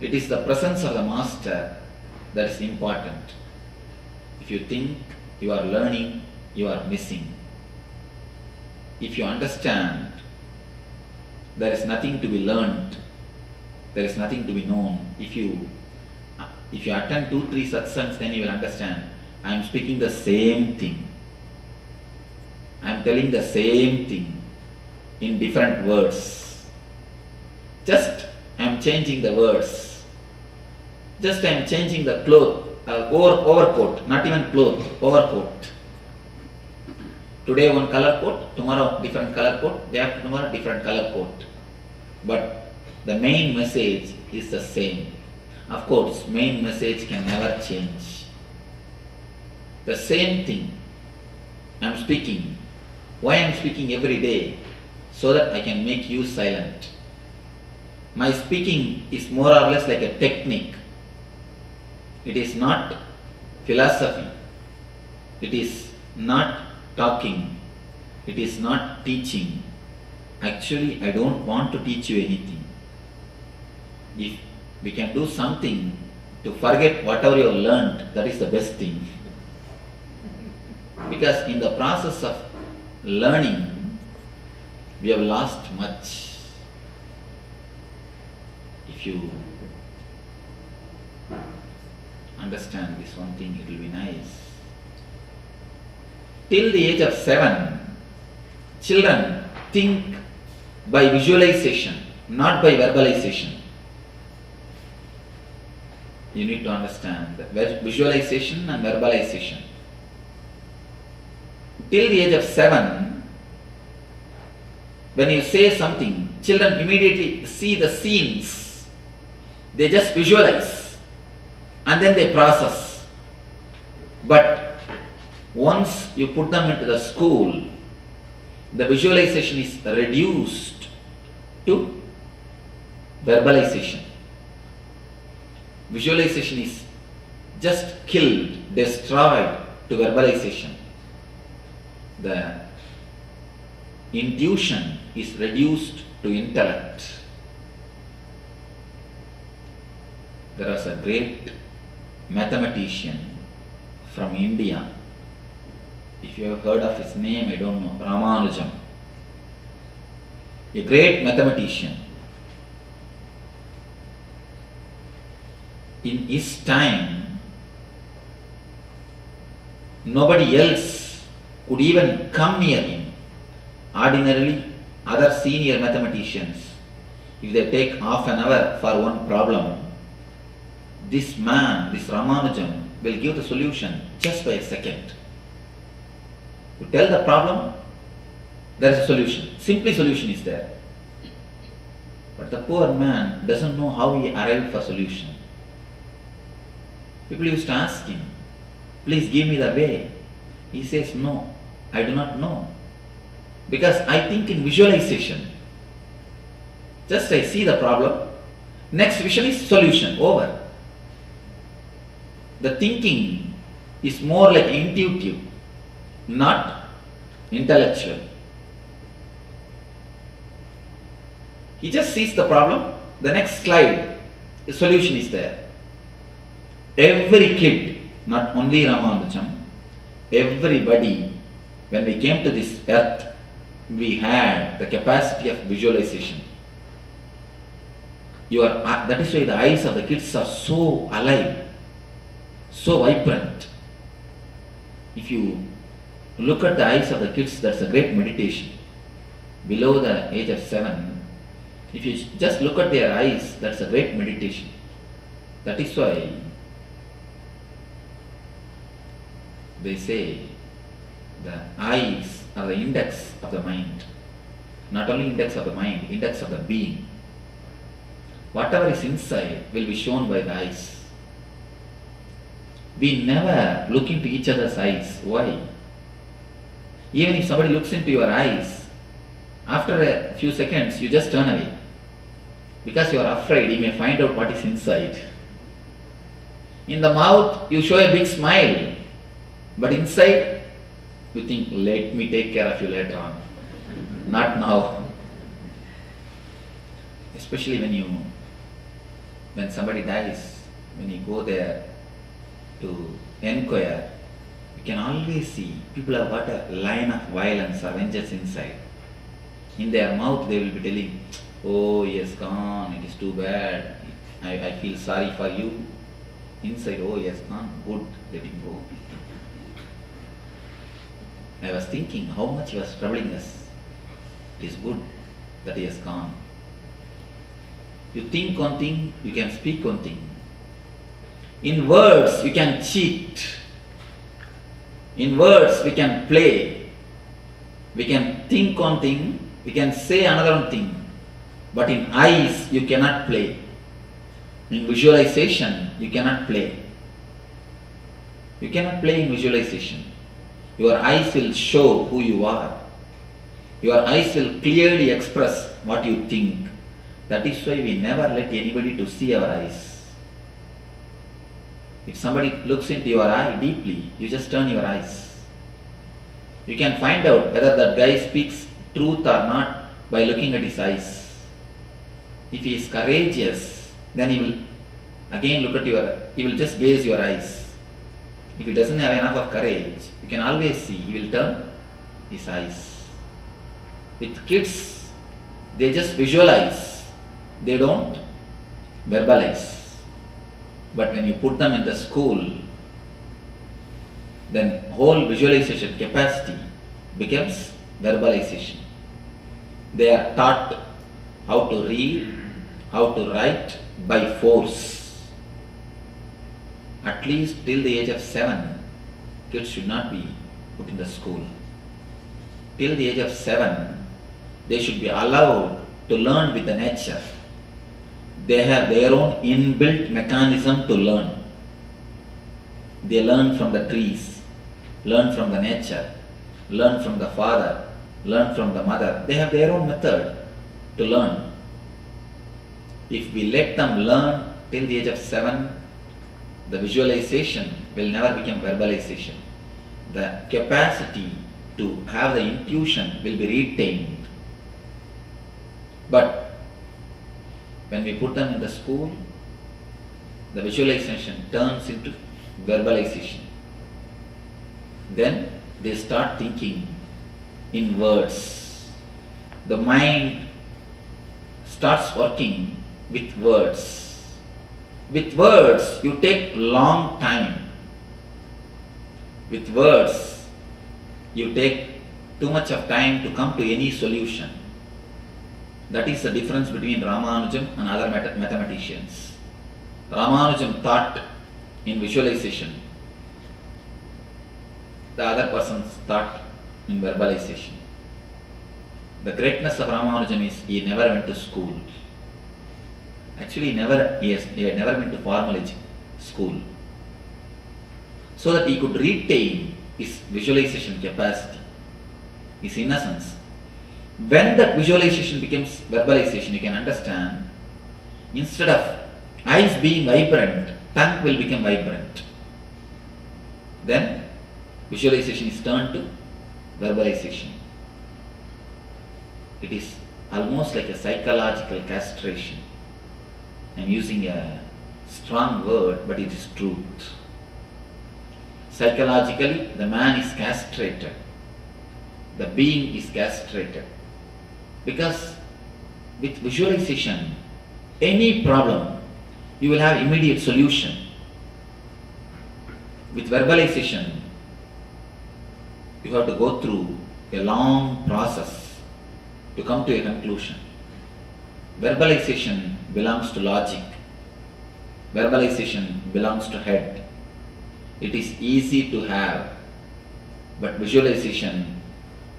It is the presence of the Master that is important. If you think you are learning, you are missing. If you understand there is nothing to be learned, there is nothing to be known. If you attend 2-3 satsangs, then you will understand. I am speaking the same thing. I am telling the same thing in different words. Just I am changing the words. Just I am changing the cloth, overcoat, not even cloth, overcoat. Today one color coat, tomorrow different color coat, day after tomorrow different color coat. But the main message is the same. Of course, main message can never change. The same thing I am speaking. Why I am speaking every day? So that I can make you silent. My speaking is more or less like a technique. It is not philosophy. It is not talking. It is not teaching. Actually, I don't want to teach you anything. If we can do something to forget whatever you have learned, that is the best thing. Because in the process of learning, we have lost much. If you understand this one thing, it will be nice. Till the age of 7, children think by visualization, not by verbalization. You need to understand that visualization and verbalization. Till the age of 7, when you say something, children immediately see the scenes. They just visualize and then they process. But once you put them into the school, the visualization is reduced to verbalization. Visualization is just killed, destroyed to verbalization. The intuition is reduced to intellect. There was a great mathematician from India. If you have heard of his name, I don't know, Ramanujam. A great mathematician. In his time, nobody else could even come near him. Ordinarily, other senior mathematicians, if they take half an hour for one problem, this man, this Ramanujam, will give the solution just by a second. You tell the problem, there is a solution. Simply solution is there. But the poor man doesn't know how he arrived for solution. People used to ask him, please give me the way. He says, no, I do not know. Because I think in visualization. Just I see the problem, next vision is solution, over. The thinking is more like intuitive, not intellectual. He just sees the problem, the next slide, the solution is there. Every kid, not only Ramanujam, everybody, when we came to this earth, we had the capacity of visualization. That is why the eyes of the kids are so alive, so vibrant. If you look at the eyes of the kids, that's a great meditation. Below the age of 7, if you just look at their eyes, that's a great meditation. That is why they say the eyes are the index of the mind. Not only index of the mind, index of the being. Whatever is inside will be shown by the eyes. We never look into each other's eyes. Why? Even if somebody looks into your eyes, after a few seconds you just turn away. Because you are afraid he may find out what is inside. In the mouth you show a big smile, but inside you think, let me take care of you later on. Not now. Especially when when somebody dies, when you go there to inquire, you can always see people have got a line of violence or vengeance inside. In their mouth they will be telling, oh, he has gone, it is too bad, I feel sorry for you. Inside, oh, he has gone, good, let him go. I was thinking how much he was troubling us. It is good that he has gone. You think one thing, you can speak one thing. In words, you can cheat. In words, we can play. We can think one thing, we can say another one thing. But in eyes, you cannot play. In visualization, you cannot play. You cannot play in visualization. Your eyes will show who you are. Your eyes will clearly express what you think. That is why we never let anybody to see our eyes. If somebody looks into your eye deeply, you just turn your eyes. You can find out whether that guy speaks truth or not by looking at his eyes. If he is courageous, then he will again look at he will just gaze your eyes. If he doesn't have enough of courage, you can always see, he will turn his eyes. With kids, they just visualize, they don't verbalize. But when you put them in the school, then whole visualization capacity becomes verbalization. They are taught how to read, how to write by force. At least till the age of 7, kids should not be put in the school. Till the age of 7, they should be allowed to learn with the nature. They have their own inbuilt mechanism to learn. They learn from the trees, learn from the nature, learn from the father, learn from the mother. They have their own method to learn. If we let them learn till the age of 7, the visualization will never become verbalization. The capacity to have the intuition will be retained. But when we put them in the school, the visualization turns into verbalization. Then they start thinking in words. The mind starts working with words. With words, you take long time. With words, you take too much of time to come to any solution. That is the difference between Ramanujam and other mathematicians. Ramanujam thought in visualization. The other persons thought in verbalization. The greatness of Ramanujam is he never went to school. Actually, he had never been to formal school. So that he could retain his visualization capacity, his innocence. When that visualization becomes verbalization, you can understand, instead of eyes being vibrant, tongue will become vibrant. Then visualization is turned to verbalization. It is almost like a psychological castration. I am using a strong word, but it is truth. Psychologically, the man is castrated. The being is castrated. Because with visualization, any problem, you will have immediate solution. With verbalization, you have to go through a long process to come to a conclusion. Verbalization belongs to logic. Verbalization belongs to head. It is easy to have, but visualization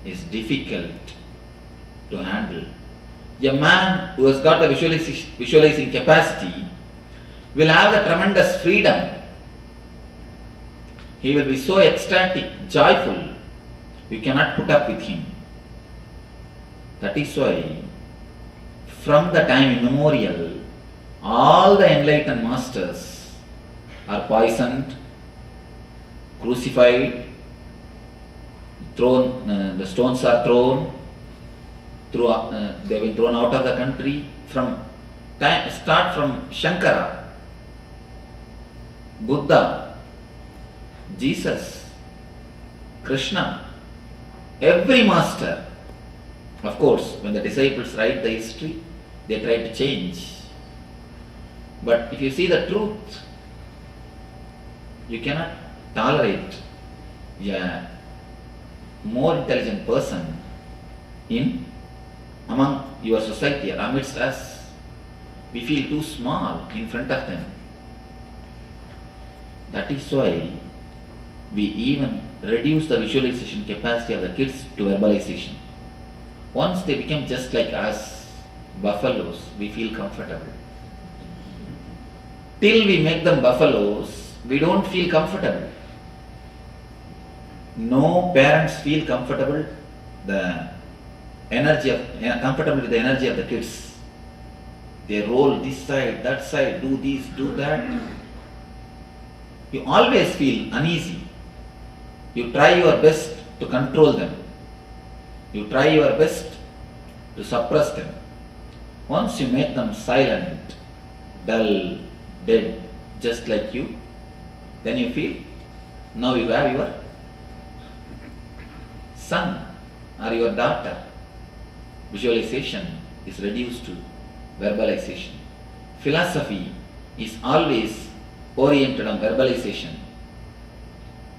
is difficult to handle. A man who has got the visualizing capacity will have the tremendous freedom. He will be so ecstatic, joyful, you cannot put up with him. That is why, from the time immemorial, all the enlightened masters are poisoned, crucified, the stones are thrown, they've been thrown out of the country. From Start from Shankara, Buddha, Jesus, Krishna, every master. Of course, when the disciples write the history, they try to change. But if you see the truth, you cannot tolerate a more intelligent person among your society or amidst us. We feel too small in front of them. That is why we even reduce the visualization capacity of the kids to verbalization. Once they become just like us, buffaloes, we feel comfortable. Till we make them buffaloes, we don't feel comfortable. No parents feel comfortable with the energy of the kids. They roll this side, that side, do this, do that. You always feel uneasy. You try your best to control them. You try your best to suppress them. Once you make them silent, dull, dead, just like you, then you feel now you have your son or your daughter. Visualization is reduced to verbalization. Philosophy is always oriented on verbalization.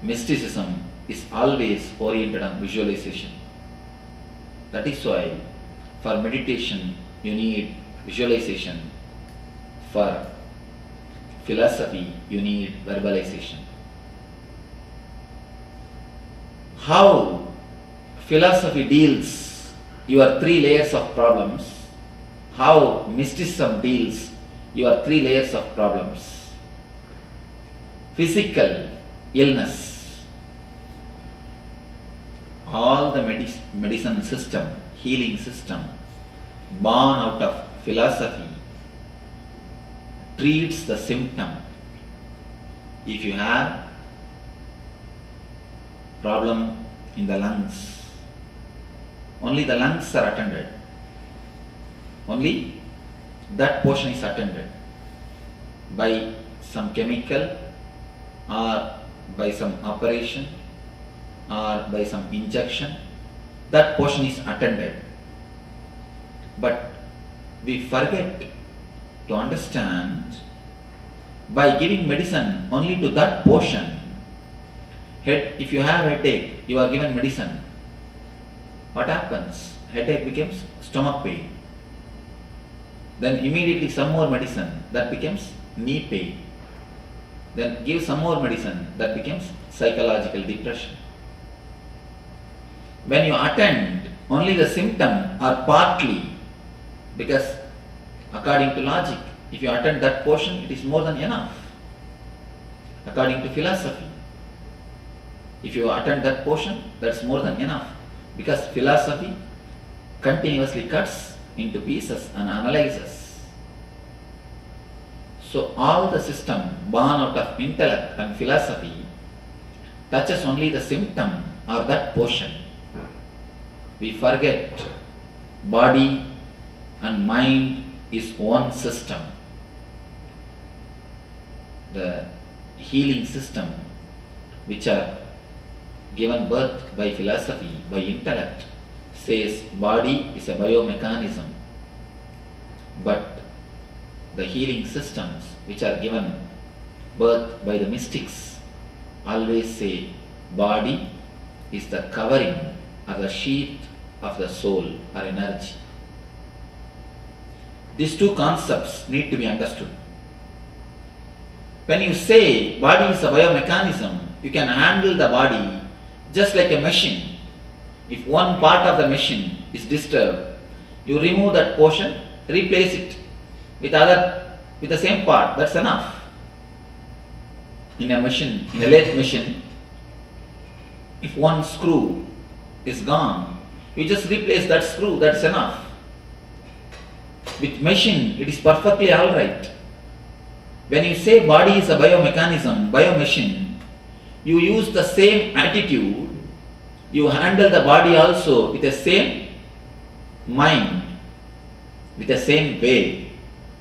Mysticism is always oriented on visualization. That is why for meditation you need visualization. For philosophy you need verbalization. How philosophy deals your 3 layers of problems, how mysticism deals your 3 layers of problems. Physical illness, all the medicine system, healing system, born out of philosophy, treats the symptom. If you have problem in the lungs, only the lungs are attended. Only that portion is attended by some chemical or by some operation or by some injection. That portion is attended. But we forget to understand, by giving medicine only to that portion. If you have headache, you are given medicine. What happens? Headache becomes stomach pain. Then immediately some more medicine, that becomes knee pain. Then give some more medicine, that becomes psychological depression. When you attend only the symptom or partly, because according to logic, if you attend that portion, it is more than enough. According to philosophy, if you attend that portion, that's more than enough. Because philosophy continuously cuts into pieces and analyzes. So all the system born out of intellect and philosophy touches only the symptom or that portion. We forget body and mind is one system. The healing system which are given birth by philosophy, by intellect, says body is a biomechanism. But the healing systems which are given birth by the mystics always say body is the covering or the sheath of the soul or energy. These 2 concepts need to be understood. When you say body is a biomechanism, you can handle the body just like a machine. If one part of the machine is disturbed, you remove that portion, replace it with the same part. That's enough. In a machine, in a lathe machine, if one screw is gone, you just replace that screw. That's enough. With machine, it is perfectly all right. When you say body is a biomechanism, biomachine, you use the same attitude. You handle the body also with the same mind, with the same way.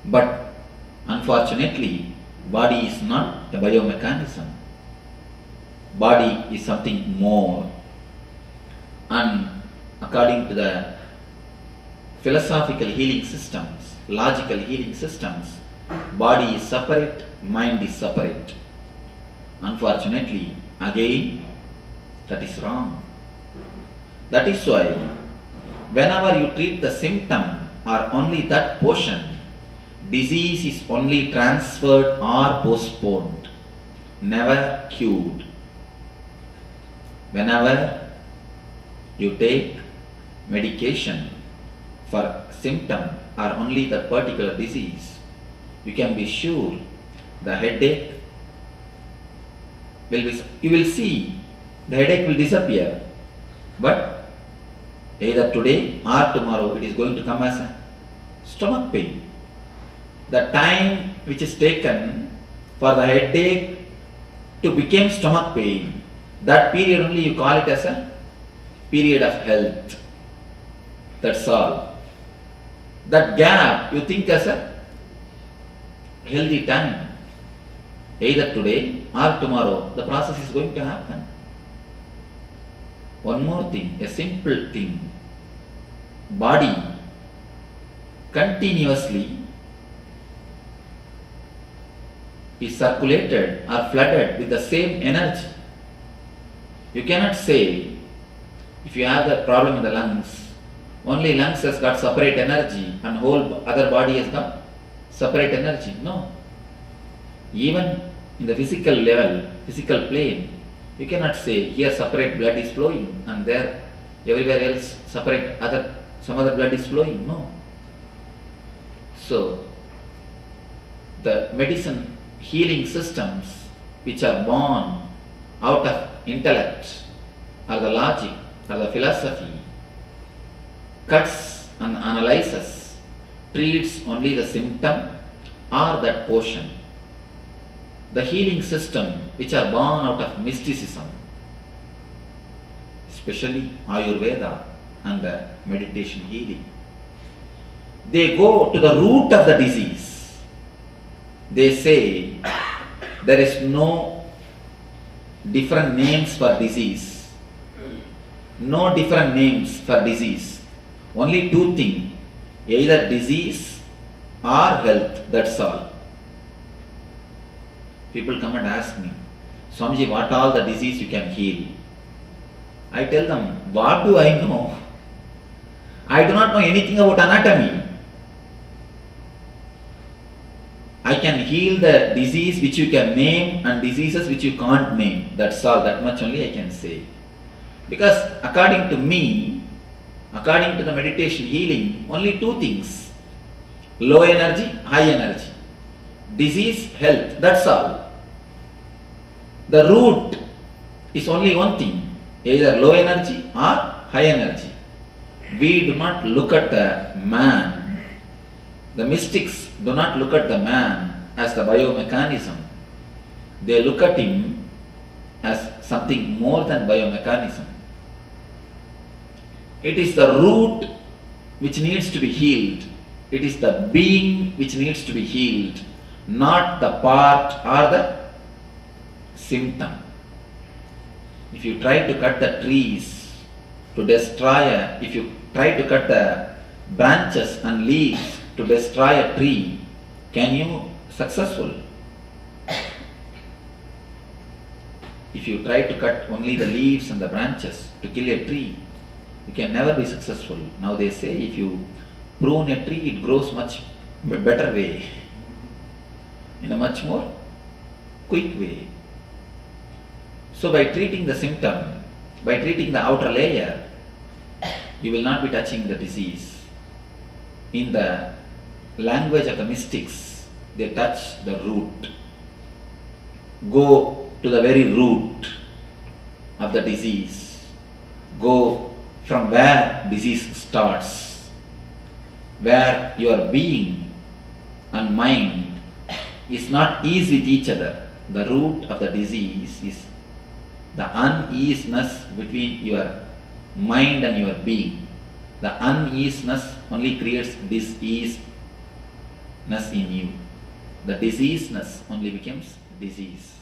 But unfortunately, body is not a biomechanism. Body is something more. And according to the philosophical healing systems, logical healing systems, body is separate, mind is separate. Unfortunately, again, that is wrong. That is why, whenever you treat the symptom or only that portion, disease is only transferred or postponed, never cured. Whenever you take medication for symptom or only that particular disease, you can be sure the headache you will see the headache will disappear. But either today or tomorrow it is going to come as a stomach pain. The time which is taken for the headache to become stomach pain, that period only you call it as a period of health. That's all. That gap you think as a healthy time. Either today or tomorrow the process is going to happen. One more thing, a simple thing. Body continuously is circulated or flooded with the same energy. You cannot say, if you have the problem in the lungs, only lungs has got separate energy and whole other body has got separate energy. No. Even in the physical level, physical plane, you cannot say here separate blood is flowing and there everywhere else some other blood is flowing. No. So the medicine healing systems which are born out of intellect or the logic or the philosophy cuts and analyzes, treats only the symptom or that portion. The healing system which are born out of mysticism, especially Ayurveda and the meditation healing, they go to the root of the disease. They say there is no different names for disease. No different names for disease. Only two things, either disease or health, that's all. People come and ask me, Swamiji, what all the disease you can heal? I tell them, what do I know? I do not know anything about anatomy. I can heal the disease which you can name and diseases which you can't name. That's all, that much only I can say. Because according to me, according to the meditation healing, only two things. Low energy, high energy. Disease, health, that's all. The root is only one thing, either low energy or high energy. We do not look at the man. The mystics do not look at the man as the biomechanism. They look at him as something more than biomechanism. It is the root which needs to be healed. It is the being which needs to be healed, not the part or the symptom. If you try to cut the trees to destroy if you try to cut the branches and leaves to destroy a tree, can you successful? If you try to cut only the leaves and the branches to kill a tree, you can never be successful. Now they say if you prune a tree, it grows much better way, in a much more quick way. So by treating the symptom, by treating the outer layer, you will not be touching the disease. In the language of the mystics, they touch the root. Go to the very root of the disease. Go from where disease starts, where your being and mind is not ease with each other. The root of the disease is the uneasiness between your mind and your being. The uneasiness only creates disease, in you. The diseaseness only becomes disease.